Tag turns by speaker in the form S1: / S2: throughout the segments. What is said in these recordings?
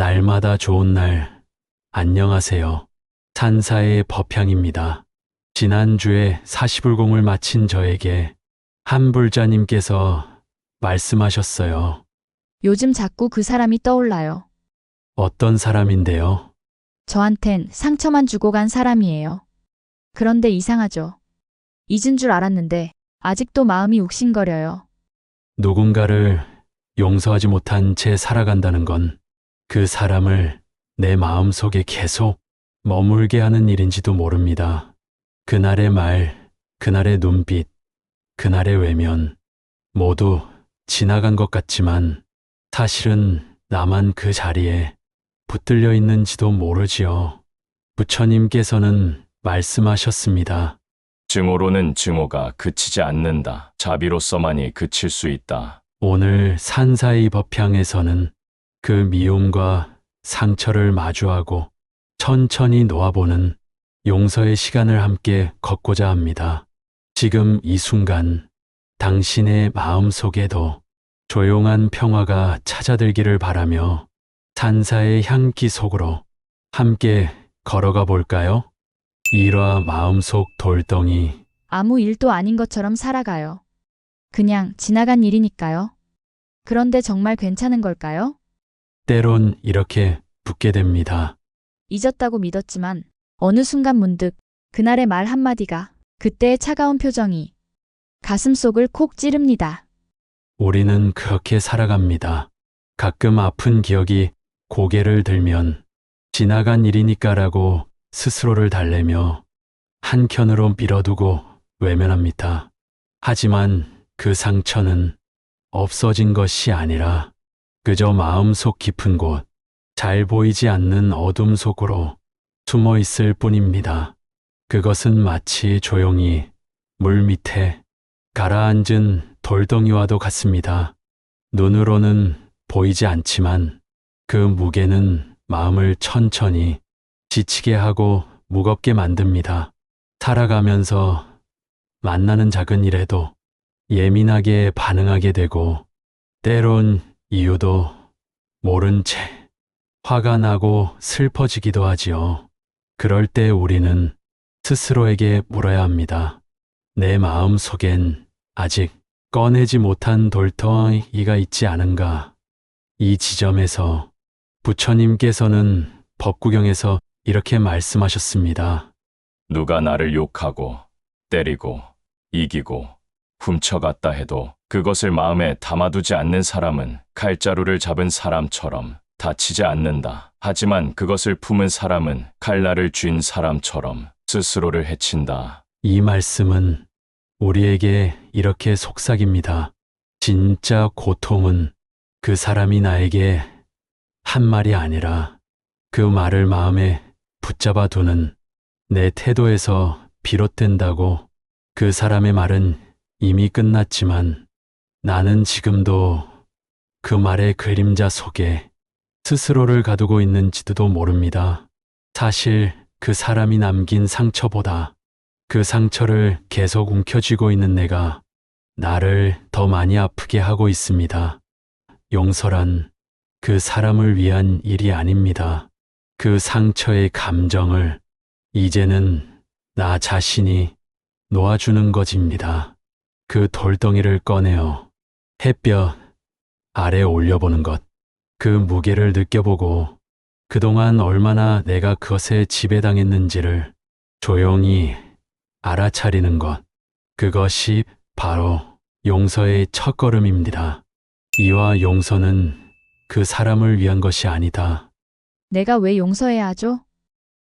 S1: 날마다 좋은 날, 안녕하세요. 산사의 법향입니다. 지난주에 40불공을 마친 저에게 한 불자님께서 말씀하셨어요.
S2: 요즘 자꾸 그 사람이 떠올라요.
S1: 어떤 사람인데요?
S2: 저한텐 상처만 주고 간 사람이에요. 그런데 이상하죠. 잊은 줄 알았는데 아직도 마음이 욱신거려요.
S1: 누군가를 용서하지 못한 채 살아간다는 건 그 사람을 내 마음 속에 계속 머물게 하는 일인지도 모릅니다. 그날의 말, 그날의 눈빛, 그날의 외면, 모두 지나간 것 같지만 사실은 나만 그 자리에 붙들려 있는지도 모르지요. 부처님께서는 말씀하셨습니다.
S3: 증오로는 증오가 그치지 않는다. 자비로서만이 그칠 수 있다.
S1: 오늘 산사의 법향에서는 그 미움과 상처를 마주하고 천천히 놓아보는 용서의 시간을 함께 걷고자 합니다. 지금 이 순간 당신의 마음 속에도 조용한 평화가 찾아들기를 바라며 산사의 향기 속으로 함께 걸어가 볼까요? 일화 마음속 돌덩이.
S2: 아무 일도 아닌 것처럼 살아가요. 그냥 지나간 일이니까요. 그런데 정말 괜찮은 걸까요?
S1: 때론 이렇게 붙게 됩니다.
S2: 잊었다고 믿었지만 어느 순간 문득 그날의 말 한마디가, 그때의 차가운 표정이 가슴속을 콕 찌릅니다.
S1: 우리는 그렇게 살아갑니다. 가끔 아픈 기억이 고개를 들면 지나간 일이니까라고 스스로를 달래며 한켠으로 밀어두고 외면합니다. 하지만 그 상처는 없어진 것이 아니라 그저 마음속 깊은 곳, 잘 보이지 않는 어둠 속으로 숨어 있을 뿐입니다. 그것은 마치 조용히 물 밑에 가라앉은 돌덩이와도 같습니다. 눈으로는 보이지 않지만 그 무게는 마음을 천천히 지치게 하고 무겁게 만듭니다. 살아가면서 만나는 작은 일에도 예민하게 반응하게 되고 때론 이유도 모른 채 화가 나고 슬퍼지기도 하지요. 그럴 때 우리는 스스로에게 물어야 합니다. 내 마음 속엔 아직 꺼내지 못한 돌덩이가 있지 않은가? 이 지점에서 부처님께서는 법구경에서 이렇게 말씀하셨습니다.
S3: 누가 나를 욕하고 때리고 이기고 훔쳐갔다 해도 그것을 마음에 담아두지 않는 사람은 칼자루를 잡은 사람처럼 다치지 않는다. 하지만 그것을 품은 사람은 칼날을 쥔 사람처럼 스스로를 해친다.
S1: 이 말씀은 우리에게 이렇게 속삭입니다. 진짜 고통은 그 사람이 나에게 한 말이 아니라 그 말을 마음에 붙잡아 두는 내 태도에서 비롯된다고. 그 사람의 말은 이미 끝났지만 나는 지금도 그 말의 그림자 속에 스스로를 가두고 있는지도 모릅니다. 사실 그 사람이 남긴 상처보다 그 상처를 계속 움켜쥐고 있는 내가 나를 더 많이 아프게 하고 있습니다. 용서란 그 사람을 위한 일이 아닙니다. 그 상처의 감정을 이제는 나 자신이 놓아주는 것입니다. 그 돌덩이를 꺼내어 햇볕 아래 올려보는 것, 그 무게를 느껴보고 그동안 얼마나 내가 그것에 지배당했는지를 조용히 알아차리는 것, 그것이 바로 용서의 첫걸음입니다. 이와 용서는 그 사람을 위한 것이 아니다.
S2: 내가 왜 용서해야 하죠?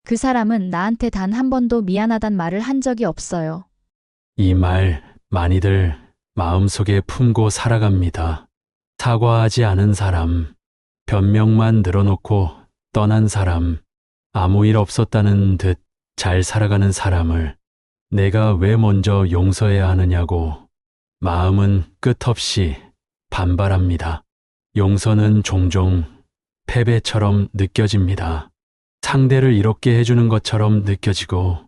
S2: 그 사람은 나한테 단 한 번도 미안하단 말을 한 적이 없어요.
S1: 이 말 많이들 마음속에 품고 살아갑니다. 사과하지 않은 사람, 변명만 늘어놓고 떠난 사람, 아무 일 없었다는 듯 잘 살아가는 사람을 내가 왜 먼저 용서해야 하느냐고 마음은 끝없이 반발합니다. 용서는 종종 패배처럼 느껴집니다. 상대를 이롭게 해주는 것처럼 느껴지고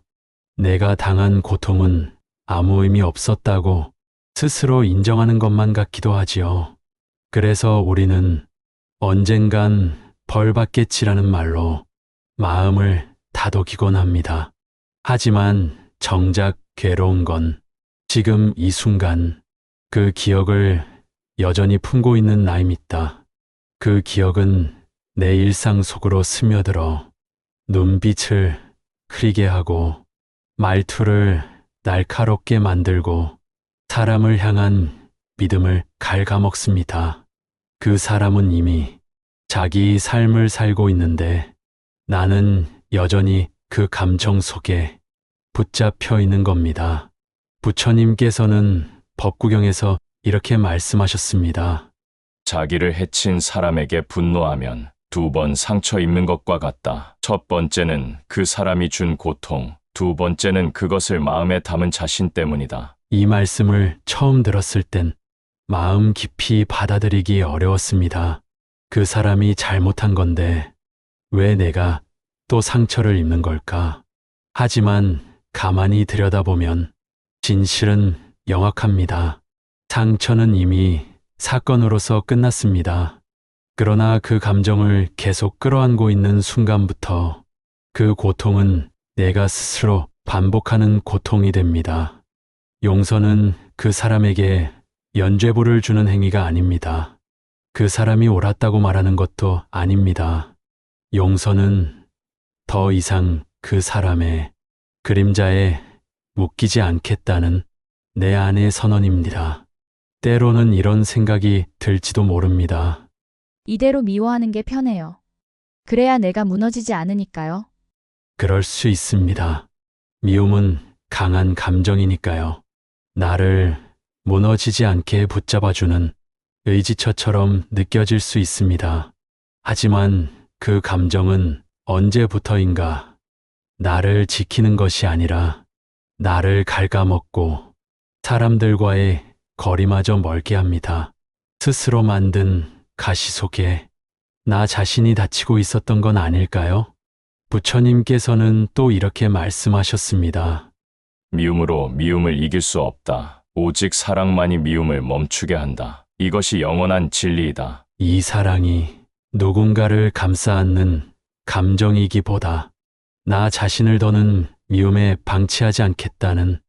S1: 내가 당한 고통은 아무 의미 없었다고 스스로 인정하는 것만 같기도 하지요. 그래서 우리는 언젠간 벌 받겠지라는 말로 마음을 다독이곤 합니다. 하지만 정작 괴로운 건 지금 이 순간 그 기억을 여전히 품고 있는 나입니다. 그 기억은 내 일상 속으로 스며들어 눈빛을 흐리게 하고 말투를 날카롭게 만들고 사람을 향한 믿음을 갉아먹습니다. 그 사람은 이미 자기 삶을 살고 있는데 나는 여전히 그 감정 속에 붙잡혀 있는 겁니다. 부처님께서는 법구경에서 이렇게 말씀하셨습니다.
S3: 자기를 해친 사람에게 분노하면 2번 상처 입는 것과 같다. 첫 번째는 그 사람이 준 고통, 2번째는 그것을 마음에 담은 자신 때문이다.
S1: 이 말씀을 처음 들었을 땐 마음 깊이 받아들이기 어려웠습니다. 그 사람이 잘못한 건데 왜 내가 또 상처를 입는 걸까? 하지만 가만히 들여다보면 진실은 명확합니다. 상처는 이미 사건으로서 끝났습니다. 그러나 그 감정을 계속 끌어안고 있는 순간부터 그 고통은 내가 스스로 반복하는 고통이 됩니다. 용서는 그 사람에게 연죄부를 주는 행위가 아닙니다. 그 사람이 옳았다고 말하는 것도 아닙니다. 용서는 더 이상 그 사람의 그림자에 묶이지 않겠다는 내 안의 선언입니다. 때로는 이런 생각이 들지도 모릅니다.
S2: 이대로 미워하는 게 편해요. 그래야 내가 무너지지 않으니까요.
S1: 그럴 수 있습니다. 미움은 강한 감정이니까요. 나를 무너지지 않게 붙잡아주는 의지처처럼 느껴질 수 있습니다. 하지만 그 감정은 언제부터인가 나를 지키는 것이 아니라 나를 갉아먹고 사람들과의 거리마저 멀게 합니다. 스스로 만든 가시 속에 나 자신이 다치고 있었던 건 아닐까요? 부처님께서는 또 이렇게 말씀하셨습니다.
S3: 미움으로 미움을 이길 수 없다. 오직 사랑만이 미움을 멈추게 한다. 이것이 영원한 진리이다.
S1: 이 사랑이 누군가를 감싸 안는 감정이기보다 나 자신을 더는 미움에 방치하지 않겠다는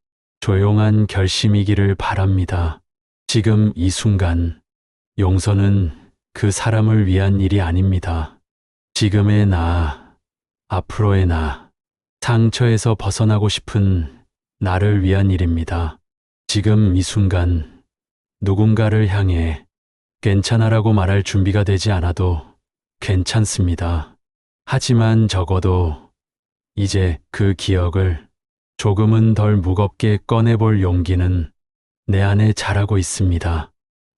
S1: 조용한 결심이기를 바랍니다. 지금 이 순간 용서는 그 사람을 위한 일이 아닙니다. 지금의 나, 앞으로의 나, 상처에서 벗어나고 싶은 나를 위한 일입니다. 지금 이 순간 누군가를 향해 괜찮아라고 말할 준비가 되지 않아도 괜찮습니다. 하지만 적어도 이제 그 기억을 조금은 덜 무겁게 꺼내볼 용기는 내 안에 자라고 있습니다.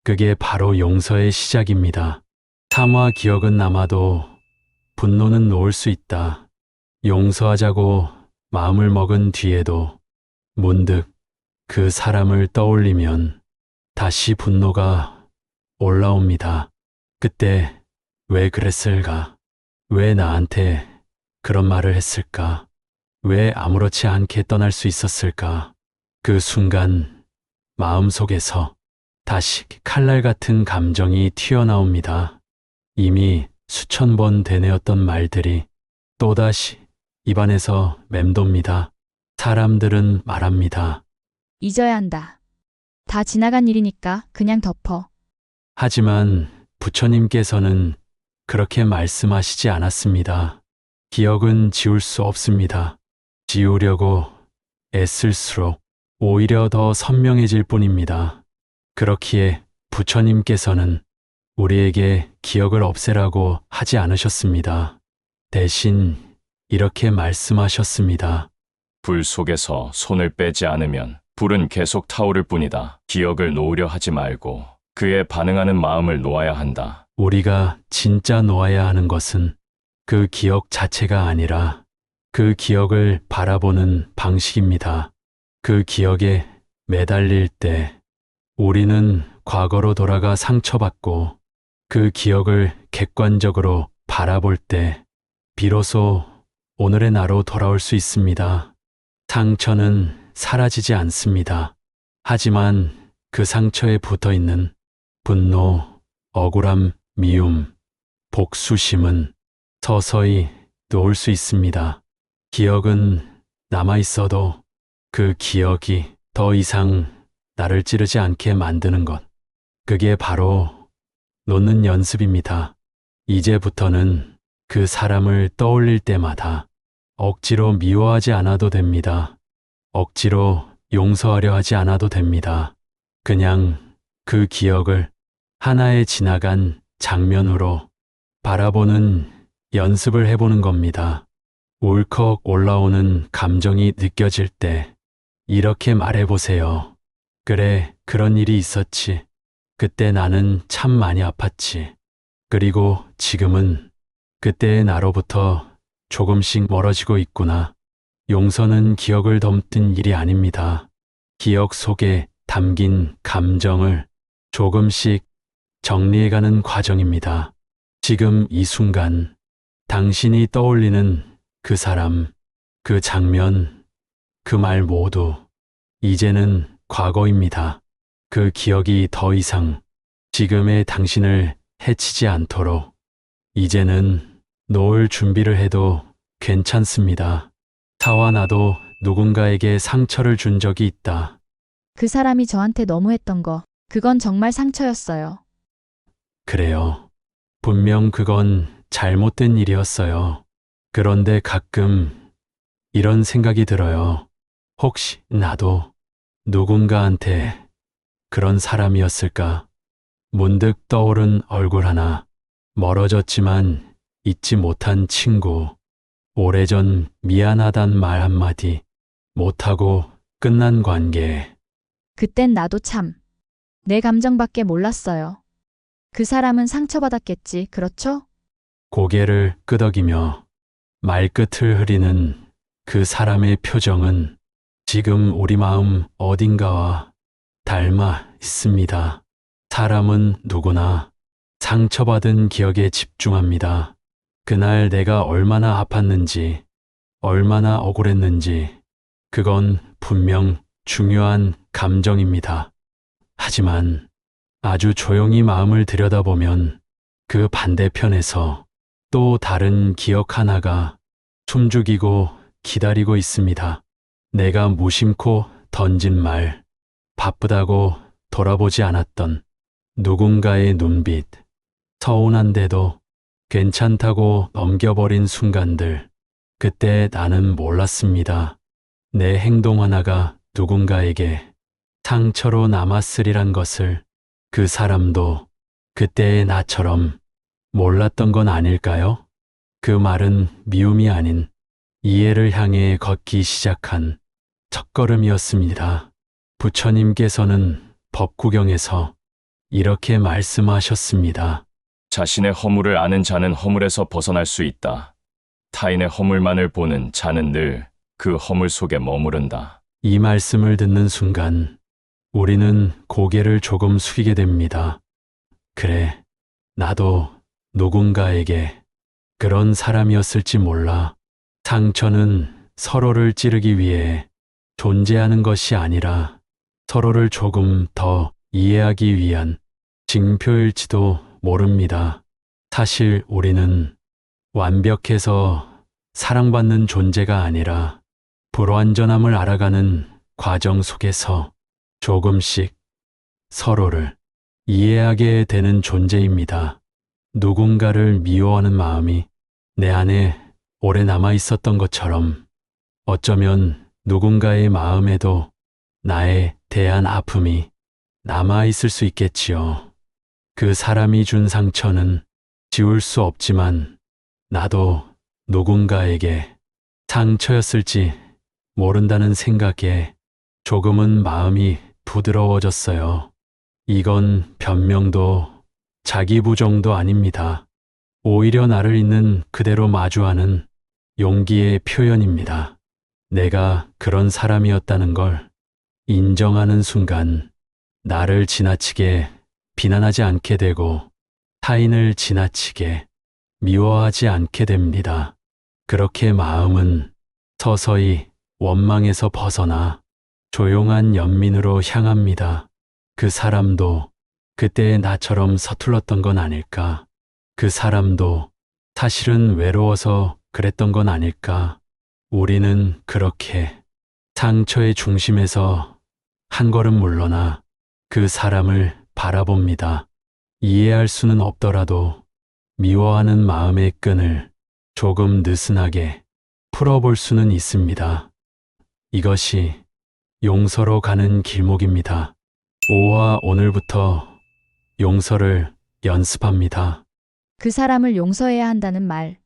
S1: 그게 바로 용서의 시작입니다. 사과 기억은 남아도 분노는 놓을 수 있다. 용서하자고 마음을 먹은 뒤에도 문득 그 사람을 떠올리면 다시 분노가 올라옵니다. 그때 왜 그랬을까? 왜 나한테 그런 말을 했을까? 왜 아무렇지 않게 떠날 수 있었을까? 그 순간 마음속에서 다시 칼날 같은 감정이 튀어나옵니다. 이미 수천 번 되뇌었던 말들이 또다시 입안에서 맴돕니다. 사람들은 말합니다.
S2: 잊어야 한다. 다 지나간 일이니까 그냥 덮어.
S1: 하지만 부처님께서는 그렇게 말씀하시지 않았습니다. 기억은 지울 수 없습니다. 지우려고 애쓸수록 오히려 더 선명해질 뿐입니다. 그렇기에 부처님께서는 우리에게 기억을 없애라고 하지 않으셨습니다. 대신 이렇게 말씀하셨습니다.
S3: 불 속에서 손을 빼지 않으면 불은 계속 타오를 뿐이다. 기억을 놓으려 하지 말고 그에 반응하는 마음을 놓아야 한다.
S1: 우리가 진짜 놓아야 하는 것은 그 기억 자체가 아니라 그 기억을 바라보는 방식입니다. 그 기억에 매달릴 때 우리는 과거로 돌아가 상처받고 그 기억을 객관적으로 바라볼 때 비로소 오늘의 나로 돌아올 수 있습니다. 상처는 사라지지 않습니다. 하지만 그 상처에 붙어 있는 분노, 억울함, 미움, 복수심은 서서히 놓을 수 있습니다. 기억은 남아 있어도 그 기억이 더 이상 나를 찌르지 않게 만드는 것. 그게 바로 놓는 연습입니다. 이제부터는 그 사람을 떠올릴 때마다 억지로 미워하지 않아도 됩니다. 억지로 용서하려 하지 않아도 됩니다. 그냥 그 기억을 하나의 지나간 장면으로 바라보는 연습을 해보는 겁니다. 울컥 올라오는 감정이 느껴질 때 이렇게 말해보세요. 그래, 그런 일이 있었지. 그때 나는 참 많이 아팠지. 그리고 지금은 그때의 나로부터 조금씩 멀어지고 있구나. 용서는 기억을 덮는 일이 아닙니다. 기억 속에 담긴 감정을 조금씩 정리해가는 과정입니다. 지금 이 순간 당신이 떠올리는 그 사람, 그 장면, 그 말 모두 이제는 과거입니다. 그 기억이 더 이상 지금의 당신을 해치지 않도록 이제는 놓을 준비를 해도 괜찮습니다. 타와 나도 누군가에게 상처를 준 적이 있다.
S2: 그 사람이 저한테 너무했던 거, 그건 정말 상처였어요.
S1: 그래요. 분명 그건 잘못된 일이었어요. 그런데 가끔 이런 생각이 들어요. 혹시 나도 누군가한테 그런 사람이었을까? 문득 떠오른 얼굴 하나, 멀어졌지만 잊지 못한 친구, 오래전 미안하단 말 한마디, 못하고 끝난 관계.
S2: 그땐 나도 참, 내 감정밖에 몰랐어요. 그 사람은 상처받았겠지, 그렇죠?
S1: 고개를 끄덕이며 말끝을 흐리는 그 사람의 표정은 지금 우리 마음 어딘가와 닮아 있습니다. 사람은 누구나 상처받은 기억에 집중합니다. 그날 내가 얼마나 아팠는지, 얼마나 억울했는지, 그건 분명 중요한 감정입니다. 하지만 아주 조용히 마음을 들여다보면 그 반대편에서 또 다른 기억 하나가 숨죽이고 기다리고 있습니다. 내가 무심코 던진 말, 바쁘다고 돌아보지 않았던 누군가의 눈빛, 서운한데도 괜찮다고 넘겨버린 순간들. 그때 나는 몰랐습니다. 내 행동 하나가 누군가에게 상처로 남았으리란 것을. 그 사람도 그때의 나처럼 몰랐던 건 아닐까요? 그 말은 미움이 아닌 이해를 향해 걷기 시작한 첫걸음이었습니다. 부처님께서는 법구경에서 이렇게 말씀하셨습니다.
S3: 자신의 허물을 아는 자는 허물에서 벗어날 수 있다. 타인의 허물만을 보는 자는 늘 그 허물 속에 머무른다.
S1: 이 말씀을 듣는 순간 우리는 고개를 조금 숙이게 됩니다. 그래, 나도 누군가에게 그런 사람이었을지 몰라. 상처는 서로를 찌르기 위해 존재하는 것이 아니라 서로를 조금 더 이해하기 위한 징표일지도 모릅니다. 사실 우리는 완벽해서 사랑받는 존재가 아니라 불완전함을 알아가는 과정 속에서 조금씩 서로를 이해하게 되는 존재입니다. 누군가를 미워하는 마음이 내 안에 오래 남아 있었던 것처럼 어쩌면 누군가의 마음에도 나에 대한 아픔이 남아 있을 수 있겠지요. 그 사람이 준 상처는 지울 수 없지만 나도 누군가에게 상처였을지 모른다는 생각에 조금은 마음이 부드러워졌어요. 이건 변명도 자기 부정도 아닙니다. 오히려 나를 있는 그대로 마주하는 용기의 표현입니다. 내가 그런 사람이었다는 걸 인정하는 순간 나를 지나치게 비난하지 않게 되고 타인을 지나치게 미워하지 않게 됩니다. 그렇게 마음은 서서히 원망에서 벗어나 조용한 연민으로 향합니다. 그 사람도 그때의 나처럼 서툴렀던 건 아닐까? 그 사람도 사실은 외로워서 그랬던 건 아닐까? 우리는 그렇게 상처의 중심에서 한 걸음 물러나 그 사람을 바라봅니다. 이해할 수는 없더라도 미워하는 마음의 끈을 조금 느슨하게 풀어볼 수는 있습니다. 이것이 용서로 가는 길목입니다. 오와 오늘부터 용서를 연습합니다.
S2: 그 사람을 용서해야 한다는 말.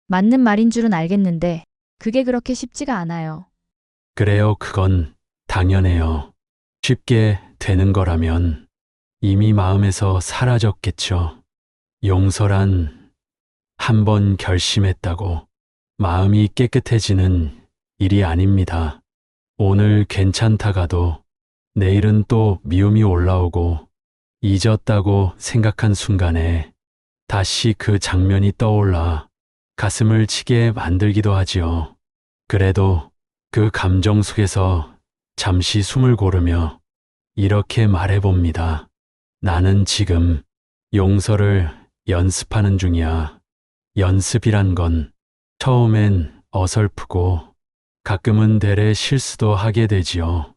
S2: 맞는 말인 줄은 알겠는데 그게 그렇게 쉽지가 않아요.
S1: 그래요, 그건 당연해요. 쉽게 되는 거라면 이미 마음에서 사라졌겠죠. 용서란 한 번 결심했다고 마음이 깨끗해지는 일이 아닙니다. 오늘 괜찮다가도 내일은 또 미움이 올라오고 잊었다고 생각한 순간에 다시 그 장면이 떠올라 가슴을 치게 만들기도 하지요. 그래도 그 감정 속에서 잠시 숨을 고르며 이렇게 말해봅니다. 나는 지금 용서를 연습하는 중이야. 연습이란 건 처음엔 어설프고 가끔은 되레 실수도 하게 되지요.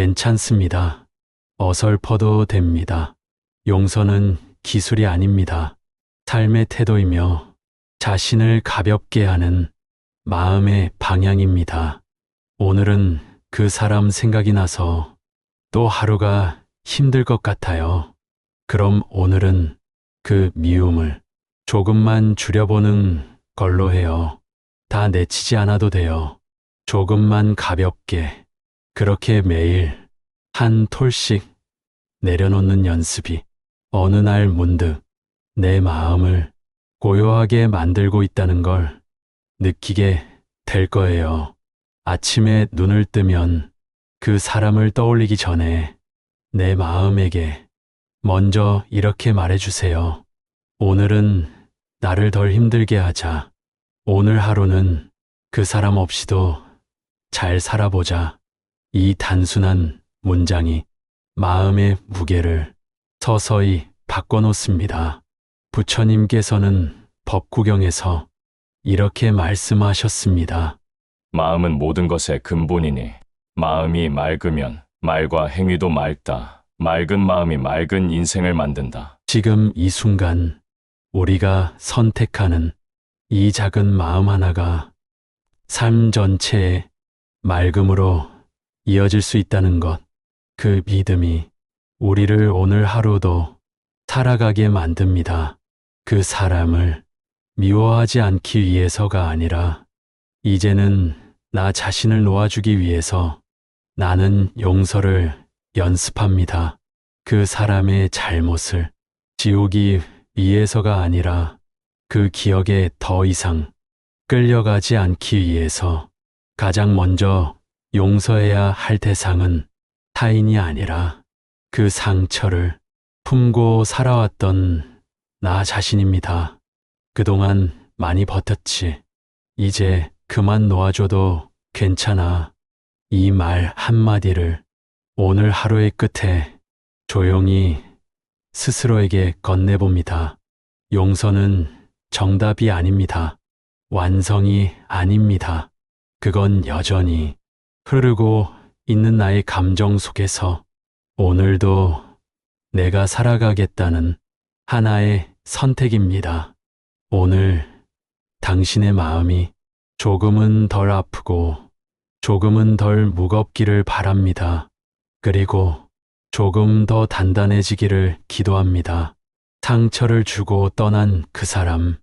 S1: 괜찮습니다. 어설퍼도 됩니다. 용서는 기술이 아닙니다. 삶의 태도이며 자신을 가볍게 하는 마음의 방향입니다. 오늘은 그 사람 생각이 나서 또 하루가 힘들 것 같아요. 그럼 오늘은 그 미움을 조금만 줄여보는 걸로 해요. 다 내치지 않아도 돼요. 조금만 가볍게, 그렇게 매일 한 톨씩 내려놓는 연습이 어느 날 문득 내 마음을 고요하게 만들고 있다는 걸 느끼게 될 거예요. 아침에 눈을 뜨면 그 사람을 떠올리기 전에 내 마음에게 먼저 이렇게 말해주세요. 오늘은 나를 덜 힘들게 하자. 오늘 하루는 그 사람 없이도 잘 살아보자. 이 단순한 문장이 마음의 무게를 서서히 바꿔놓습니다. 부처님께서는 법구경에서 이렇게 말씀하셨습니다.
S3: 마음은 모든 것의 근본이니 마음이 맑으면 말과 행위도 맑다. 맑은 마음이 맑은 인생을 만든다.
S1: 지금 이 순간 우리가 선택하는 이 작은 마음 하나가 삶 전체의 맑음으로 이어질 수 있다는 것, 그 믿음이 우리를 오늘 하루도 살아가게 만듭니다. 그 사람을 미워하지 않기 위해서가 아니라 이제는 나 자신을 놓아주기 위해서 나는 용서를 연습합니다. 그 사람의 잘못을 지우기 위해서가 아니라 그 기억에 더 이상 끌려가지 않기 위해서 가장 먼저 용서해야 할 대상은 타인이 아니라 그 상처를 품고 살아왔던 나 자신입니다. 그동안 많이 버텼지. 이제 그만 놓아줘도 괜찮아. 이 말 한마디를 오늘 하루의 끝에 조용히 스스로에게 건네봅니다. 용서는 정답이 아닙니다. 완성이 아닙니다. 그건 여전히 흐르고 있는 나의 감정 속에서 오늘도 내가 살아가겠다는 하나의 선택입니다. 오늘 당신의 마음이 조금은 덜 아프고 조금은 덜 무겁기를 바랍니다. 그리고 조금 더 단단해지기를 기도합니다. 상처를 주고 떠난 그 사람,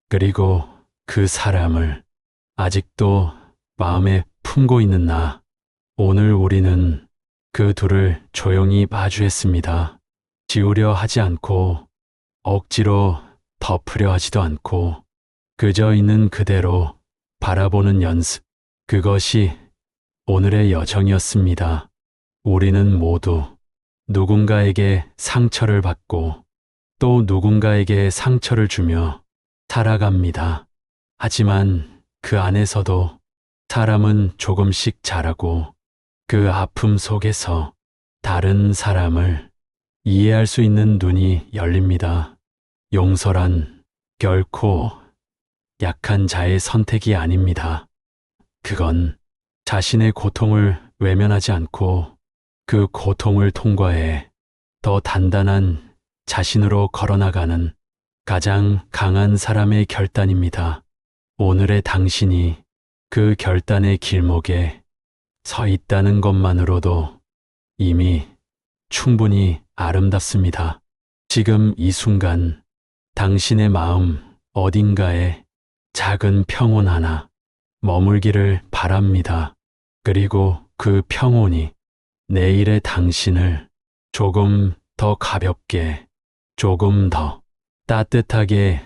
S1: 그리고 그 사람을 아직도 마음에 품고 있는 나. 오늘 우리는 그 둘을 조용히 마주했습니다. 지우려 하지 않고 억지로 덮으려 하지도 않고 그저 있는 그대로 바라보는 연습. 그것이 오늘의 여정이었습니다. 우리는 모두 누군가에게 상처를 받고 또 누군가에게 상처를 주며 살아갑니다. 하지만 그 안에서도 사람은 조금씩 자라고 그 아픔 속에서 다른 사람을 이해할 수 있는 눈이 열립니다. 용서란 결코 약한 자의 선택이 아닙니다. 그건 자신의 고통을 외면하지 않고 그 고통을 통과해 더 단단한 자신으로 걸어나가는 가장 강한 사람의 결단입니다. 오늘의 당신이 그 결단의 길목에 서 있다는 것만으로도 이미 충분히 아름답습니다. 지금 이 순간 당신의 마음 어딘가에 작은 평온 하나 머물기를 바랍니다. 그리고 그 평온이 내일의 당신을 조금 더 가볍게, 조금 더 따뜻하게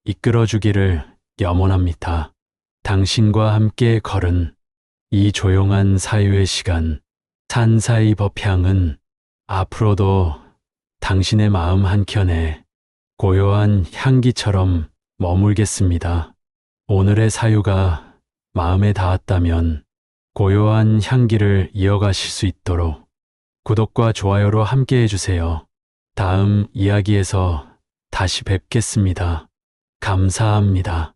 S1: 이끌어주기를 염원합니다. 당신과 함께 걸은 이 조용한 사유의 시간, 산사이 법향은 앞으로도 당신의 마음 한켠에 고요한 향기처럼 머물겠습니다. 오늘의 사유가 마음에 닿았다면 고요한 향기를 이어가실 수 있도록 구독과 좋아요로 함께 해주세요. 다음 이야기에서 다시 뵙겠습니다. 감사합니다.